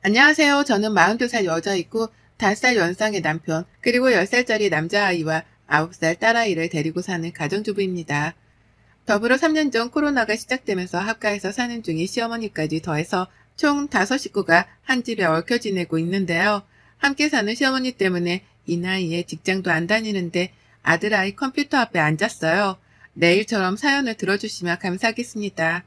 안녕하세요. 저는 42살 여자이고 5살 연상의 남편, 그리고 10살짜리 남자아이와 9살 딸아이를 데리고 사는 가정주부입니다. 더불어 3년 전 코로나가 시작되면서 합가해서 사는 중인 시어머니까지 더해서 총 5식구가 한 집에 얽혀 지내고 있는데요. 함께 사는 시어머니 때문에 이 나이에 직장도 안 다니는데 아들아이 컴퓨터 앞에 앉았어요. 내일처럼 사연을 들어주시면 감사하겠습니다.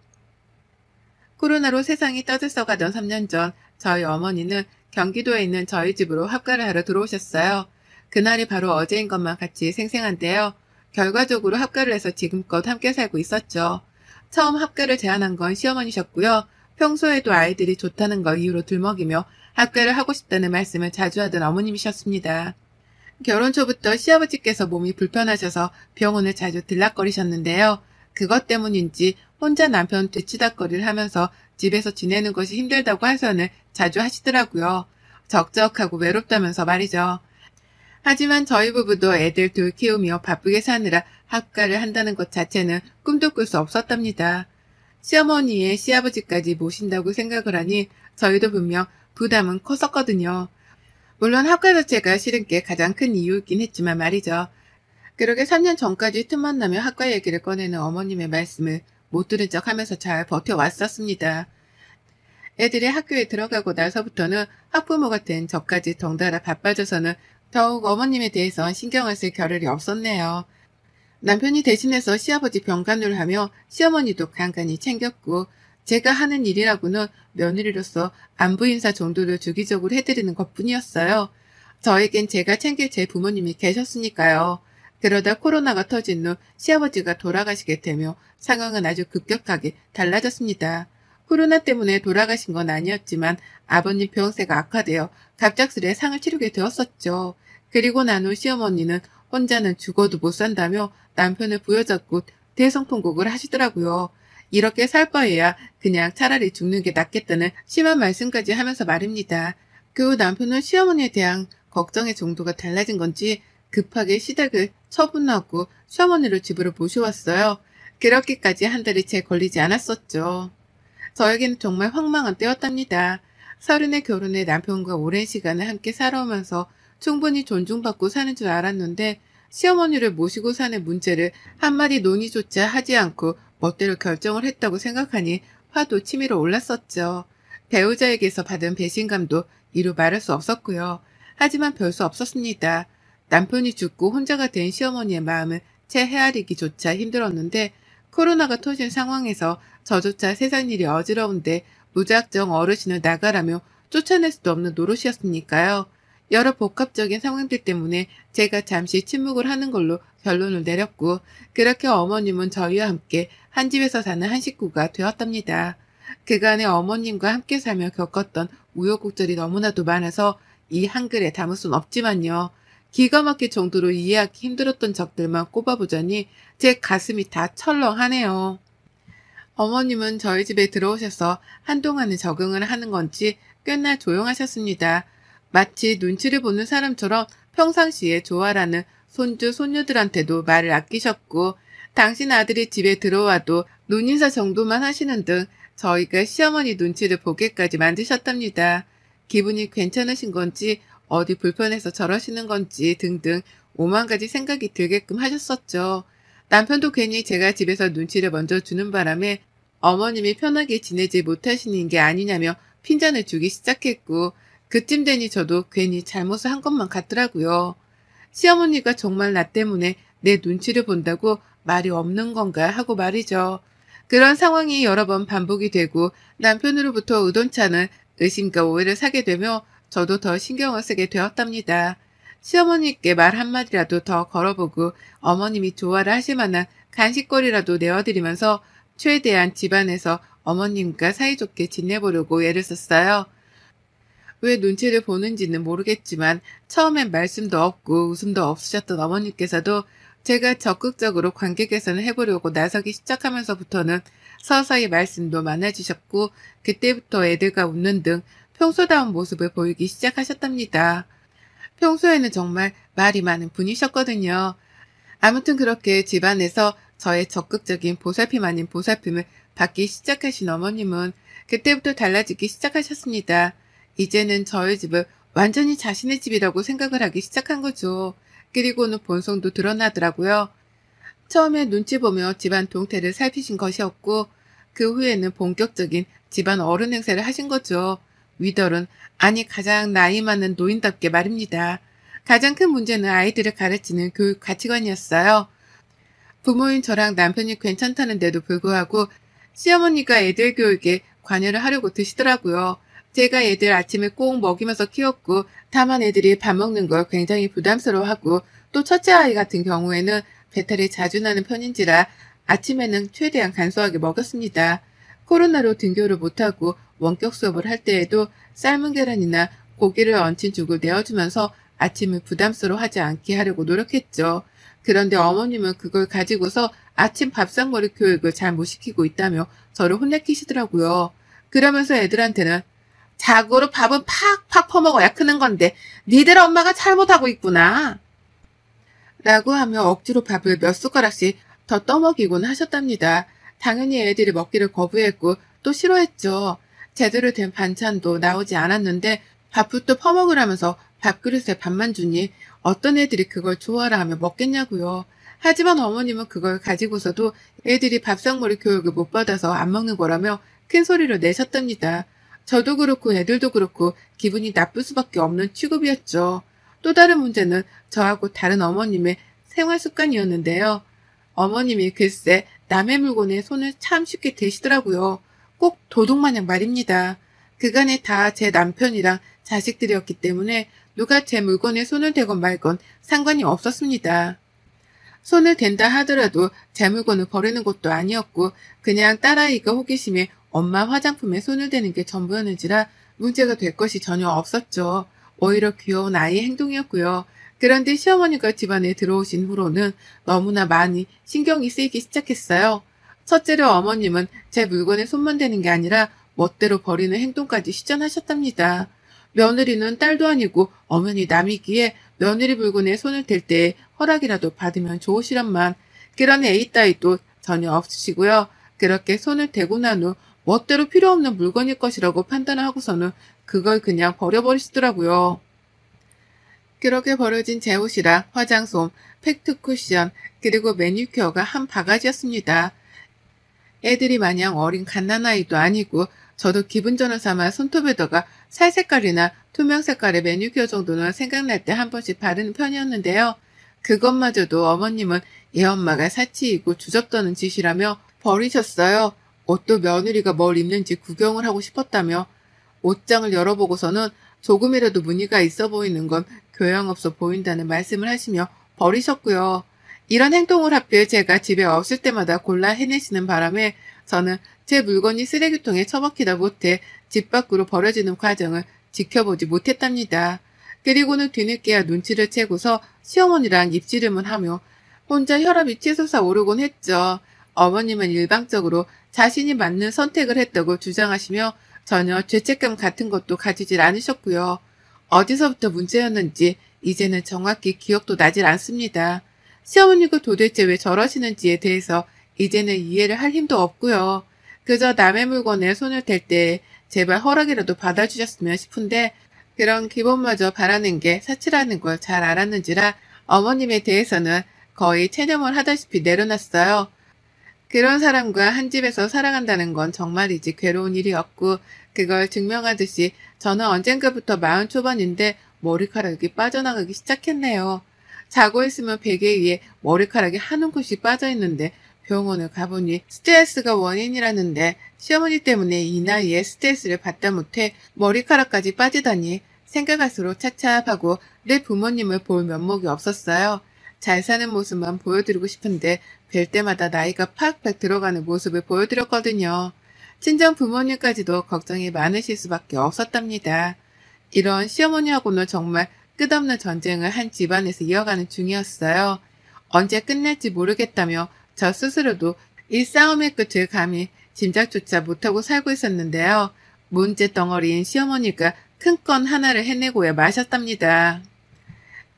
코로나로 세상이 떠들썩하던 3년 전 저희 어머니는 경기도에 있는 저희 집으로 합가를 하러 들어오셨어요. 그날이 바로 어제인 것만 같이 생생한데요. 결과적으로 합가를 해서 지금껏 함께 살고 있었죠. 처음 합가를 제안한 건 시어머니셨고요. 평소에도 아이들이 좋다는 걸 이유로 들먹이며 합가를 하고 싶다는 말씀을 자주 하던 어머님이셨습니다. 결혼 초부터 시아버지께서 몸이 불편하셔서 병원을 자주 들락거리셨는데요. 그것 때문인지 혼자 남편 뒤치다거리를 하면서 집에서 지내는 것이 힘들다고 하선을 자주 하시더라고요. 적적하고 외롭다면서 말이죠. 하지만 저희 부부도 애들 둘 키우며 바쁘게 사느라 합가를 한다는 것 자체는 꿈도 꿀 수 없었답니다. 시어머니의 시아버지까지 모신다고 생각을 하니 저희도 분명 부담은 컸었거든요. 물론 합가 자체가 싫은 게 가장 큰 이유이긴 했지만 말이죠. 그러게 3년 전까지 틈만 나면 학과 얘기를 꺼내는 어머님의 말씀을 못 들은 척 하면서 잘 버텨왔었습니다. 애들이 학교에 들어가고 나서부터는 학부모 같은 저까지 덩달아 바빠져서는 더욱 어머님에 대해서 신경을 쓸 겨를이 없었네요. 남편이 대신해서 시아버지 병간호를 하며 시어머니도 간간히 챙겼고 제가 하는 일이라고는 며느리로서 안부 인사 정도를 주기적으로 해드리는 것뿐이었어요. 저에겐 제가 챙길 제 부모님이 계셨으니까요. 그러다 코로나가 터진 후 시아버지가 돌아가시게 되며 상황은 아주 급격하게 달라졌습니다. 코로나 때문에 돌아가신 건 아니었지만 아버님 병세가 악화되어 갑작스레 상을 치르게 되었었죠. 그리고 난 후 시어머니는 혼자는 죽어도 못 산다며 남편을 부여잡고 대성통곡을 하시더라고요. 이렇게 살 바에야 그냥 차라리 죽는 게 낫겠다는 심한 말씀까지 하면서 말입니다. 그 후 남편은 시어머니에 대한 걱정의 정도가 달라진 건지 급하게 시댁을 처분하고 시어머니를 집으로 모셔왔어요. 그렇게까지 한 달이 채 걸리지 않았었죠. 저에게는 정말 황망한 때였답니다. 30에 결혼해 남편과 오랜 시간을 함께 살아오면서 충분히 존중받고 사는 줄 알았는데 시어머니를 모시고 사는 문제를 한마디 논의조차 하지 않고 멋대로 결정을 했다고 생각하니 화도 치밀어 올랐었죠. 배우자에게서 받은 배신감도 이루 말할 수 없었고요. 하지만 별 수 없었습니다. 남편이 죽고 혼자가 된 시어머니의 마음을 채 헤아리기조차 힘들었는데 코로나가 터진 상황에서 저조차 세상 일이 어지러운데 무작정 어르신을 나가라며 쫓아낼 수도 없는 노릇이었으니까요. 여러 복합적인 상황들 때문에 제가 잠시 침묵을 하는 걸로 결론을 내렸고 그렇게 어머님은 저희와 함께 한 집에서 사는 한 식구가 되었답니다. 그간의 어머님과 함께 살며 겪었던 우여곡절이 너무나도 많아서 이 한글에 담을 순 없지만요. 기가 막힐 정도로 이해하기 힘들었던 적들만 꼽아보자니 제 가슴이 다 철렁하네요. 어머님은 저희 집에 들어오셔서 한동안은 적응을 하는 건지 꽤나 조용하셨습니다. 마치 눈치를 보는 사람처럼 평상시에 좋아라는 손주, 손녀들한테도 말을 아끼셨고 당신 아들이 집에 들어와도 눈인사 정도만 하시는 등 저희가 시어머니 눈치를 보게까지 만드셨답니다. 기분이 괜찮으신 건지 어디 불편해서 저러시는 건지 등등 오만 가지 생각이 들게끔 하셨었죠. 남편도 괜히 제가 집에서 눈치를 먼저 주는 바람에 어머님이 편하게 지내지 못하시는 게 아니냐며 핀잔을 주기 시작했고 그쯤 되니 저도 괜히 잘못을 한 것만 같더라고요. 시어머니가 정말 나 때문에 내 눈치를 본다고 말이 없는 건가 하고 말이죠. 그런 상황이 여러 번 반복이 되고 남편으로부터 의논차는 의심과 오해를 사게 되며 저도 더 신경을 쓰게 되었답니다. 시어머니께 말 한마디라도 더 걸어보고 어머님이 좋아를 하실 만한 간식거리라도 내어드리면서 최대한 집안에서 어머님과 사이좋게 지내보려고 애를 썼어요. 왜 눈치를 보는지는 모르겠지만 처음엔 말씀도 없고 웃음도 없으셨던 어머님께서도 제가 적극적으로 관계 개선을 해보려고 나서기 시작하면서부터는 서서히 말씀도 많아지셨고 그때부터 애들과 웃는 등 평소다운 모습을 보이기 시작하셨답니다. 평소에는 정말 말이 많은 분이셨거든요. 아무튼 그렇게 집안에서 저의 적극적인 보살핌 아닌 보살핌을 받기 시작하신 어머님은 그때부터 달라지기 시작하셨습니다. 이제는 저희 집을 완전히 자신의 집이라고 생각을 하기 시작한 거죠. 그리고는 본성도 드러나더라고요. 처음에 눈치 보며 집안 동태를 살피신 것이었고 그 후에는 본격적인 집안 어른 행세를 하신 거죠. 위덜은 아니 가장 나이 많은 노인답게 말입니다. 가장 큰 문제는 아이들을 가르치는 교육 가치관이었어요. 부모인 저랑 남편이 괜찮다는데도 불구하고 시어머니가 애들 교육에 관여를 하려고 드시더라고요. 제가 애들 아침에 꼭 먹이면서 키웠고 다만 애들이 밥 먹는 걸 굉장히 부담스러워하고 또 첫째 아이 같은 경우에는 배탈이 자주 나는 편인지라 아침에는 최대한 간소하게 먹였습니다. 코로나로 등교를 못하고 원격 수업을 할 때에도 삶은 계란이나 고기를 얹힌 죽을 내어주면서 아침을 부담스러워하지 않게 하려고 노력했죠. 그런데 어머님은 그걸 가지고서 아침 밥상머리 교육을 잘 못 시키고 있다며 저를 혼내키시더라고요. 그러면서 애들한테는 자고로 밥은 팍팍 퍼먹어야 크는 건데 니들 엄마가 잘못하고 있구나 라고 하며 억지로 밥을 몇 숟가락씩 더 떠먹이곤 하셨답니다. 당연히 애들이 먹기를 거부했고 또 싫어했죠. 제대로 된 반찬도 나오지 않았는데 밥부터 퍼먹으라면서 밥그릇에 밥만 주니 어떤 애들이 그걸 좋아라 하며 먹겠냐고요. 하지만 어머님은 그걸 가지고서도 애들이 밥상머리 교육을 못 받아서 안 먹는 거라며 큰 소리를 내셨답니다. 저도 그렇고 애들도 그렇고 기분이 나쁠 수밖에 없는 취급이었죠. 또 다른 문제는 저하고 다른 어머님의 생활 습관이었는데요. 어머님이 글쎄 남의 물건에 손을 참 쉽게 대시더라고요. 꼭 도둑마냥 말입니다. 그간에 다 제 남편이랑 자식들이었기 때문에 누가 제 물건에 손을 대건 말건 상관이 없었습니다. 손을 댄다 하더라도 제 물건을 버리는 것도 아니었고 그냥 딸아이가 호기심에 엄마 화장품에 손을 대는 게 전부였는지라 문제가 될 것이 전혀 없었죠. 오히려 귀여운 아이의 행동이었고요. 그런데 시어머니가 집안에 들어오신 후로는 너무나 많이 신경이 쓰이기 시작했어요. 첫째로 어머님은 제 물건에 손만 대는 게 아니라 멋대로 버리는 행동까지 시전하셨답니다. 며느리는 딸도 아니고 엄연히 남이기에 며느리 물건에 손을 댈 때 허락이라도 받으면 좋으시란만 그런 애이 따위도 전혀 없으시고요. 그렇게 손을 대고 난 후 멋대로 필요 없는 물건일 것이라고 판단을 하고서는 그걸 그냥 버려버리시더라고요. 그렇게 버려진 제 옷이랑 화장솜, 팩트 쿠션, 그리고 매니큐어가 한 바가지였습니다. 애들이 마냥 어린 갓난아이도 아니고 저도 기분 전환 삼아 손톱에다가 살 색깔이나 투명 색깔의 매니큐어 정도는 생각날 때 한 번씩 바르는 편이었는데요. 그것마저도 어머님은 얘 엄마가 사치이고 주접떠는 짓이라며 버리셨어요. 옷도 며느리가 뭘 입는지 구경을 하고 싶었다며 옷장을 열어보고서는 조금이라도 무늬가 있어 보이는 건 교양없어 보인다는 말씀을 하시며 버리셨고요. 이런 행동을 하필 제가 집에 없을 때마다 골라 해내시는 바람에 저는 제 물건이 쓰레기통에 처박히다 못해 집 밖으로 버려지는 과정을 지켜보지 못했답니다. 그리고는 뒤늦게야 눈치를 채고서 시어머니랑 입씨름을 하며 혼자 혈압이 치솟아 오르곤 했죠. 어머님은 일방적으로 자신이 맞는 선택을 했다고 주장하시며 전혀 죄책감 같은 것도 가지질 않으셨고요. 어디서부터 문제였는지 이제는 정확히 기억도 나질 않습니다. 시어머니가 도대체 왜 저러시는지에 대해서 이제는 이해를 할 힘도 없고요. 그저 남의 물건에 손을 댈 때 제발 허락이라도 받아주셨으면 싶은데 그런 기본마저 바라는 게 사치라는 걸 잘 알았는지라 어머님에 대해서는 거의 체념을 하다시피 내려놨어요. 그런 사람과 한 집에서 살아간다는 건 정말이지 괴로운 일이었고 그걸 증명하듯이 저는 언젠가부터 40 초반인데 머리카락이 빠져나가기 시작했네요. 자고 있으면 베개 위에 머리카락이 한 움큼씩 빠져있는데 병원을 가보니 스트레스가 원인이라는데 시어머니 때문에 이 나이에 스트레스를 받다 못해 머리카락까지 빠지다니 생각할수록 차차하고 내 부모님을 볼 면목이 없었어요. 잘 사는 모습만 보여드리고 싶은데 뵐 때마다 나이가 팍팍 들어가는 모습을 보여드렸거든요. 친정 부모님까지도 걱정이 많으실 수밖에 없었답니다. 이런 시어머니하고는 정말 끝없는 전쟁을 한 집안에서 이어가는 중이었어요. 언제 끝날지 모르겠다며 저 스스로도 이 싸움의 끝을 감히 짐작조차 못하고 살고 있었는데요. 문제 덩어리인 시어머니가 큰 건 하나를 해내고야 마셨답니다.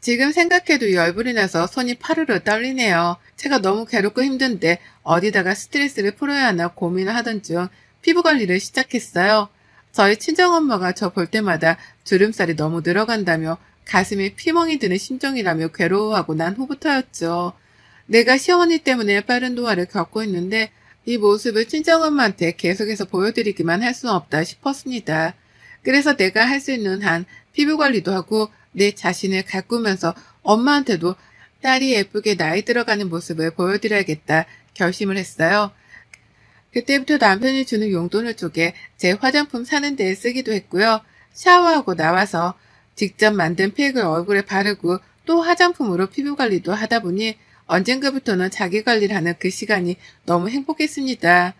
지금 생각해도 열불이 나서 손이 파르르 떨리네요. 제가 너무 괴롭고 힘든데 어디다가 스트레스를 풀어야 하나 고민을 하던 중 피부 관리를 시작했어요. 저희 친정엄마가 저 볼 때마다 주름살이 너무 늘어간다며 가슴에 피멍이 드는 심정이라며 괴로워하고 난 후부터였죠. 내가 시어머니 때문에 빠른 노화를 겪고 있는데 이 모습을 친정엄마한테 계속해서 보여드리기만 할 수는 없다 싶었습니다. 그래서 내가 할 수 있는 한 피부 관리도 하고 내 자신을 가꾸면서 엄마한테도 딸이 예쁘게 나이 들어가는 모습을 보여드려야겠다 결심을 했어요. 그때부터 남편이 주는 용돈을 쪼개 제 화장품 사는 데에 쓰기도 했고요. 샤워하고 나와서 직접 만든 팩을 얼굴에 바르고 또 화장품으로 피부 관리도 하다 보니 언젠가부터는 자기 관리를 하는 그 시간이 너무 행복했습니다.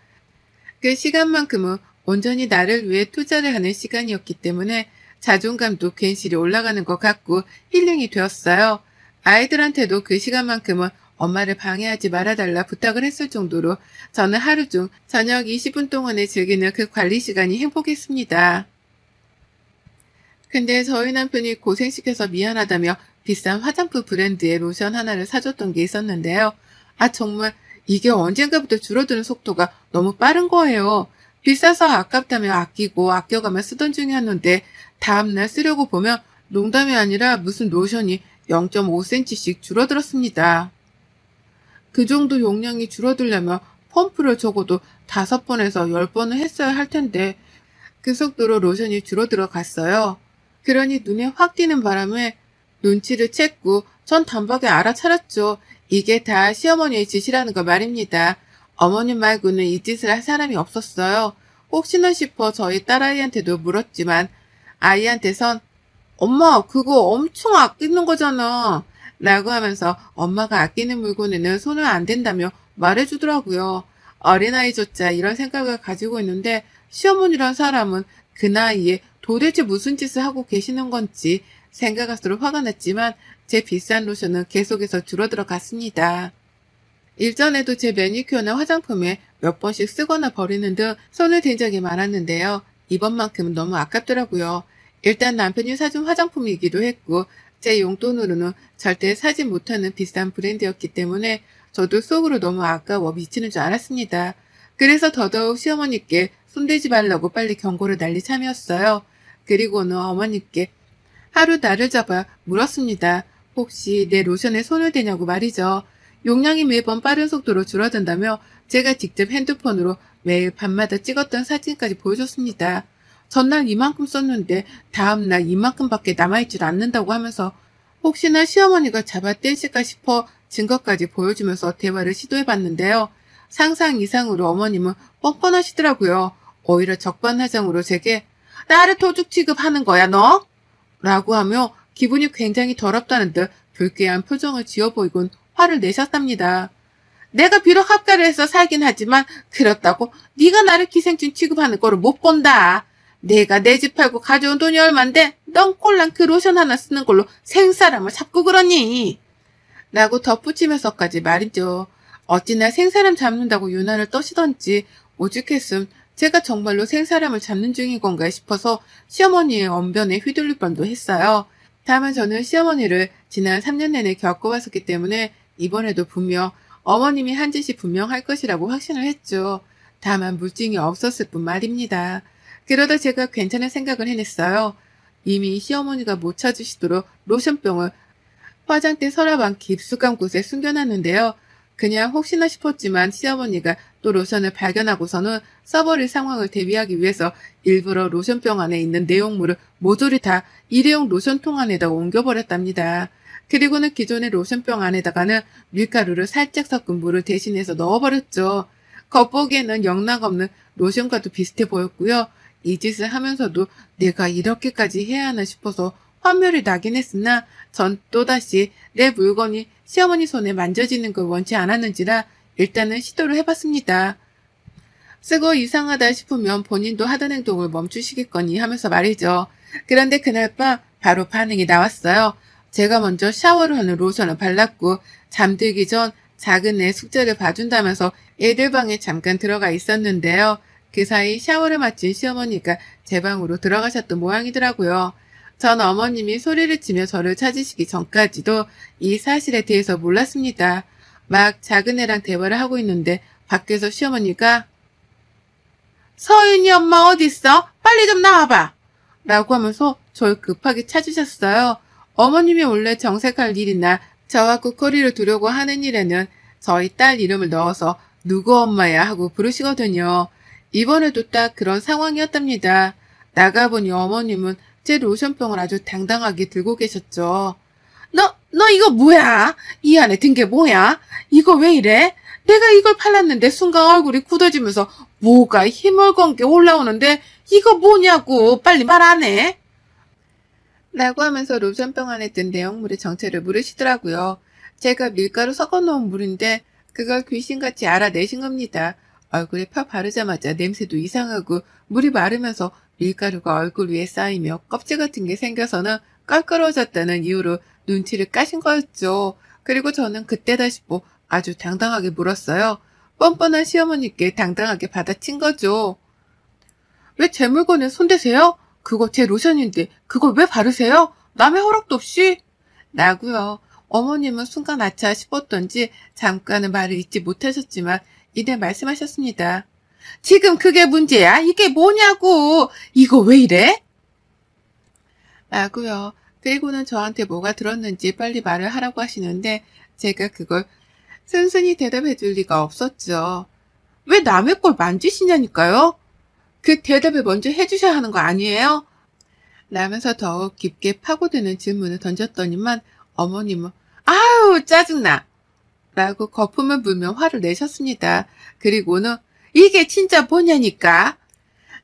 그 시간만큼은 온전히 나를 위해 투자를 하는 시간이었기 때문에 자존감도 괜시리 올라가는 것 같고 힐링이 되었어요. 아이들한테도 그 시간만큼은 엄마를 방해하지 말아달라 부탁을 했을 정도로 저는 하루 중 저녁 20분 동안에 즐기는 그 관리 시간이 행복했습니다. 근데 저희 남편이 고생시켜서 미안하다며 비싼 화장품 브랜드의 로션 하나를 사줬던 게 있었는데요. 정말 이게 언젠가부터 줄어드는 속도가 너무 빠른 거예요. 비싸서 아깝다며 아끼고 아껴가며 쓰던 중이었는데 다음날 쓰려고 보면 농담이 아니라 무슨 로션이 0.5cm씩 줄어들었습니다. 그 정도 용량이 줄어들려면 펌프를 적어도 5번에서 10번은 했어야 할 텐데 그 속도로 로션이 줄어들어 갔어요. 그러니 눈에 확 띄는 바람에 눈치를 챘고 전 단박에 알아차렸죠. 이게 다 시어머니의 짓이라는 거 말입니다. 어머님 말고는 이 짓을 할 사람이 없었어요. 혹시나 싶어 저희 딸아이한테도 물었지만 아이한테선 엄마 그거 엄청 아끼는 거잖아 라고 하면서 엄마가 아끼는 물건에는 손을 안 댄다며 말해주더라고요. 어린아이조차 이런 생각을 가지고 있는데 시어머니란 사람은 그 나이에 도대체 무슨 짓을 하고 계시는 건지 생각할수록 화가 났지만 제 비싼 로션은 계속해서 줄어들어 갔습니다. 일전에도 제 매니큐어나 화장품에 몇 번씩 쓰거나 버리는 등 손을 댄 적이 많았는데요. 이번만큼은 너무 아깝더라고요. 일단 남편이 사준 화장품이기도 했고 제 용돈으로는 절대 사지 못하는 비싼 브랜드였기 때문에 저도 속으로 너무 아까워 미치는 줄 알았습니다. 그래서 더더욱 시어머니께 손대지 말라고 빨리 경고를 날릴 참이었어요. 그리고는 어머니께 하루 날을 잡아 물었습니다. 혹시 내 로션에 손을 대냐고 말이죠. 용량이 매번 빠른 속도로 줄어든다며 제가 직접 핸드폰으로 매일 밤마다 찍었던 사진까지 보여줬습니다. 전날 이만큼 썼는데 다음날 이만큼밖에 남아있질 않는다고 하면서 혹시나 시어머니가 잡아 떼실까 싶어 증거까지 보여주면서 대화를 시도해봤는데요. 상상 이상으로 어머님은 뻔뻔하시더라고요. 오히려 적반하장으로 제게 나를 도둑 취급하는 거야 너? 라고 하며 기분이 굉장히 더럽다는 듯 불쾌한 표정을 지어 보이곤 화를 내셨답니다. 내가 비록 합가를 해서 살긴 하지만 그렇다고 네가 나를 기생충 취급하는 거를 못 본다. 내가 내 집 팔고 가져온 돈이 얼만데 넌 꼴랑 그 로션 하나 쓰는 걸로 생사람을 잡고 그러니? 라고 덧붙이면서까지 말이죠. 어찌나 생사람 잡는다고 유난을 떠시던지 오죽했음 제가 정말로 생사람을 잡는 중인 건가 싶어서 시어머니의 언변에 휘둘릴 뻔도 했어요. 다만 저는 시어머니를 지난 3년 내내 겪어왔었기 때문에 이번에도 분명 어머님이 한 짓이 분명할 것이라고 확신을 했죠. 다만 물증이 없었을 뿐 말입니다. 그러다 제가 괜찮은 생각을 해냈어요. 이미 시어머니가 못 찾으시도록 로션병을 화장대 서랍 안 깊숙한 곳에 숨겨놨는데요. 그냥 혹시나 싶었지만 시어머니가 또 로션을 발견하고서는 써버릴 상황을 대비하기 위해서 일부러 로션병 안에 있는 내용물을 모조리 다 일회용 로션통 안에다 옮겨버렸답니다. 그리고는 기존의 로션병 안에다가는 밀가루를 살짝 섞은 물을 대신해서 넣어버렸죠. 겉보기에는 영락없는 로션과도 비슷해 보였고요. 이 짓을 하면서도 내가 이렇게까지 해야 하나 싶어서 환멸이 나긴 했으나 전 또다시 내 물건이 시어머니 손에 만져지는 걸 원치 않았는지라 일단은 시도를 해봤습니다. 쓰고 이상하다 싶으면 본인도 하던 행동을 멈추시겠거니 하면서 말이죠. 그런데 그날 밤 바로 반응이 나왔어요. 제가 먼저 샤워를 하는 로션을 발랐고 잠들기 전 작은 애 숙제를 봐준다면서 애들 방에 잠깐 들어가 있었는데요. 그 사이 샤워를 마친 시어머니가 제 방으로 들어가셨던 모양이더라고요. 전 어머님이 소리를 치며 저를 찾으시기 전까지도 이 사실에 대해서 몰랐습니다. 막 작은 애랑 대화를 하고 있는데 밖에서 시어머니가 서윤이 엄마 어딨어? 빨리 좀 나와봐. 라고 하면서 저를 급하게 찾으셨어요. 어머님이 원래 정색할 일이나 저와 국거리를 두려고 하는 일에는 저희 딸 이름을 넣어서 누구 엄마야 하고 부르시거든요. 이번에도 딱 그런 상황이었답니다. 나가보니 어머님은 제 로션병을 아주 당당하게 들고 계셨죠. 너 이거 뭐야? 이 안에 든 게 뭐야? 이거 왜 이래? 내가 이걸 팔았는데 순간 얼굴이 굳어지면서 뭐가 힘을건 게 올라오는데 이거 뭐냐고 빨리 말 안 해? 라고 하면서 로션병 안에 든 내용물의 정체를 물으시더라고요. 제가 밀가루 섞어놓은 물인데 그걸 귀신같이 알아내신 겁니다. 얼굴에 펴 바르자마자 냄새도 이상하고 물이 마르면서 밀가루가 얼굴 위에 쌓이며 껍질 같은 게 생겨서는 껄끄러워졌다는 이유로 눈치를 까신 거였죠. 그리고 저는 그때다 싶어 아주 당당하게 물었어요. 뻔뻔한 시어머니께 당당하게 받아친 거죠. 왜 제 물건에 손대세요? 그거 제 로션인데 그걸 왜 바르세요? 남의 허락도 없이? 라고요. 어머님은 순간 아차 싶었던지 잠깐은 말을 잇지 못하셨지만 이내 말씀하셨습니다. 지금 그게 문제야? 이게 뭐냐고! 이거 왜 이래? 라고요. 그리고는 저한테 뭐가 들었는지 빨리 말을 하라고 하시는데 제가 그걸 순순히 대답해 줄 리가 없었죠. 왜 남의 걸 만지시냐니까요? 그 대답을 먼저 해주셔야 하는 거 아니에요? 라면서 더욱 깊게 파고드는 질문을 던졌더니만 어머님은 아유 짜증나! 라고 거품을 불며 화를 내셨습니다. 그리고는 이게 진짜 뭐냐니까?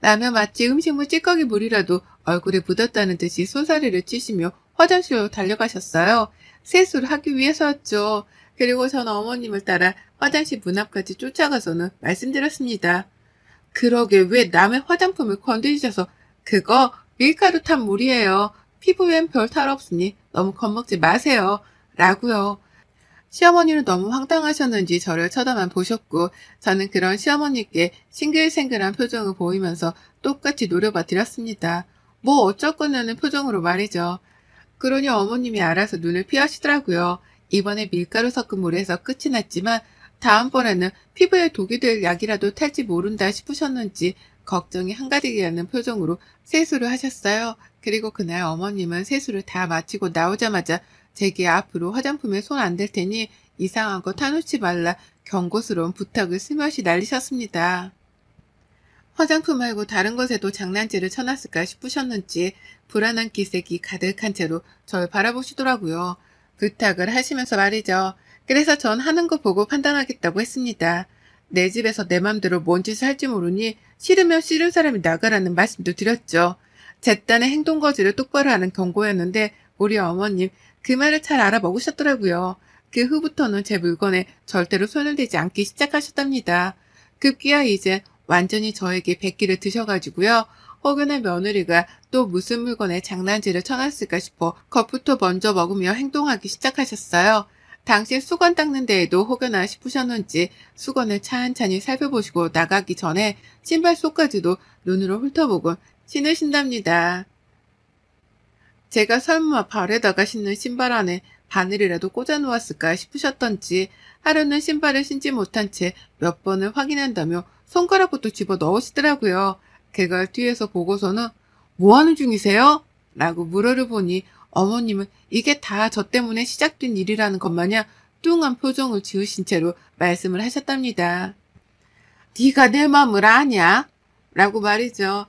라며 마치 음식물 찌꺼기 물이라도 얼굴에 묻었다는 듯이 손사래를 치시며 화장실로 달려가셨어요. 세수를 하기 위해서였죠. 그리고 저는 어머님을 따라 화장실 문 앞까지 쫓아가서는 말씀드렸습니다. 그러게 왜 남의 화장품을 건드리셔서 그거 밀가루 탄 물이에요. 피부엔 별 탈 없으니 너무 겁먹지 마세요. 라고요. 시어머니는 너무 황당하셨는지 저를 쳐다만 보셨고 저는 그런 시어머니께 싱글생글한 표정을 보이면서 똑같이 노려봐 드렸습니다. 뭐 어쩌거냐는 표정으로 말이죠. 그러니 어머님이 알아서 눈을 피하시더라고요. 이번에 밀가루 섞은 물에서 끝이 났지만 다음번에는 피부에 독이 될 약이라도 탈지 모른다 싶으셨는지 걱정이 한가득이라는 표정으로 세수를 하셨어요. 그리고 그날 어머님은 세수를 다 마치고 나오자마자 제게 앞으로 화장품에 손 안 댈 테니 이상한 거 타놓지 말라 경고스러운 부탁을 스며시 날리셨습니다. 화장품 말고 다른 것에도 장난질을 쳐놨을까 싶으셨는지 불안한 기색이 가득한 채로 절 바라보시더라고요. 부탁을 하시면서 말이죠. 그래서 전 하는 거 보고 판단하겠다고 했습니다. 내 집에서 내 맘대로 뭔 짓을 할지 모르니 싫으면 싫은 사람이 나가라는 말씀도 드렸죠. 제 딴의 행동 거지를 똑바로 하는 경고였는데 우리 어머님 그 말을 잘 알아먹으셨더라고요. 그 후부터는 제 물건에 절대로 손을 대지 않기 시작하셨답니다. 급기야 이제 완전히 저에게 백기를 드셔가지고요. 혹여나 며느리가 또 무슨 물건에 장난질을 쳐놨을까 싶어 겁부터 먼저 먹으며 행동하기 시작하셨어요. 당시 수건 닦는 데에도 혹여나 싶으셨는지 수건을 찬찬히 살펴보시고 나가기 전에 신발 속까지도 눈으로 훑어보곤 신으신답니다. 제가 설마 발에다가 신는 신발 안에 바늘이라도 꽂아놓았을까 싶으셨던지 하루는 신발을 신지 못한 채 몇 번을 확인한다며 손가락부터 집어 넣으시더라고요. 그걸 뒤에서 보고서는 뭐하는 중이세요? 라고 물어를 보니 어머님은 이게 다 저 때문에 시작된 일이라는 것 마냥 뚱한 표정을 지으신 채로 말씀을 하셨답니다. 네가 내 마음을 아냐? 라고 말이죠.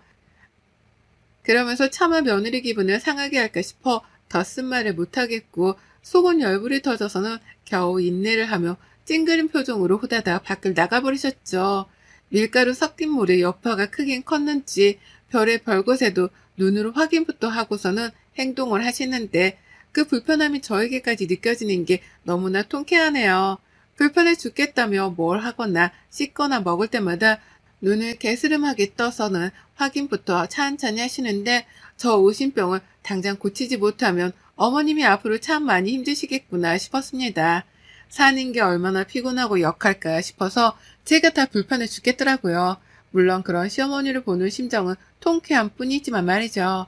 그러면서 차마 며느리 기분을 상하게 할까 싶어 더 쓴 말을 못하겠고 속은 열불이 터져서는 겨우 인내를 하며 찡그린 표정으로 후다닥 밖을 나가버리셨죠. 밀가루 섞인 물의 여파가 크긴 컸는지 별의 별것에도 눈으로 확인부터 하고서는 행동을 하시는데 그 불편함이 저에게까지 느껴지는 게 너무나 통쾌하네요. 불편해 죽겠다며 뭘 하거나 씻거나 먹을 때마다 눈을 개스름하게 떠서는 확인부터 찬찬히 하시는데 저 의심병을 당장 고치지 못하면 어머님이 앞으로 참 많이 힘드시겠구나 싶었습니다. 사는 게 얼마나 피곤하고 역할까 싶어서 제가 다 불편해 죽겠더라고요. 물론 그런 시어머니를 보는 심정은 통쾌한 뿐이지만 말이죠.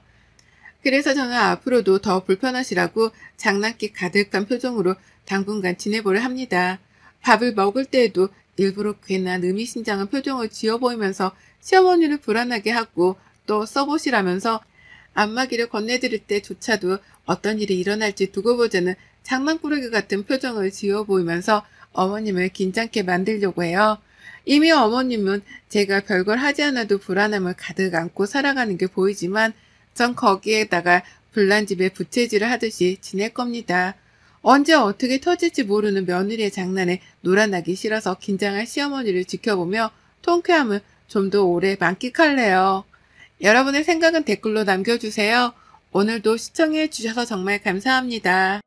그래서 저는 앞으로도 더 불편하시라고 장난기 가득한 표정으로 당분간 지내보려 합니다. 밥을 먹을 때에도 일부러 괜한 의미심장한 표정을 지어 보이면서 시어머니를 불안하게 하고 또 써보시라면서 안마기를 건네드릴 때조차도 어떤 일이 일어날지 두고 보자는 장난꾸러기 같은 표정을 지어 보이면서 어머님을 긴장케 만들려고 해요. 이미 어머님은 제가 별걸 하지 않아도 불안함을 가득 안고 살아가는 게 보이지만 전 거기에다가 불난 집에 부채질을 하듯이 지낼 겁니다. 언제 어떻게 터질지 모르는 며느리의 장난에 놀아나기 싫어서 긴장한 시어머니를 지켜보며 통쾌함을 좀 더 오래 만끽할래요. 여러분의 생각은 댓글로 남겨주세요. 오늘도 시청해 주셔서 정말 감사합니다.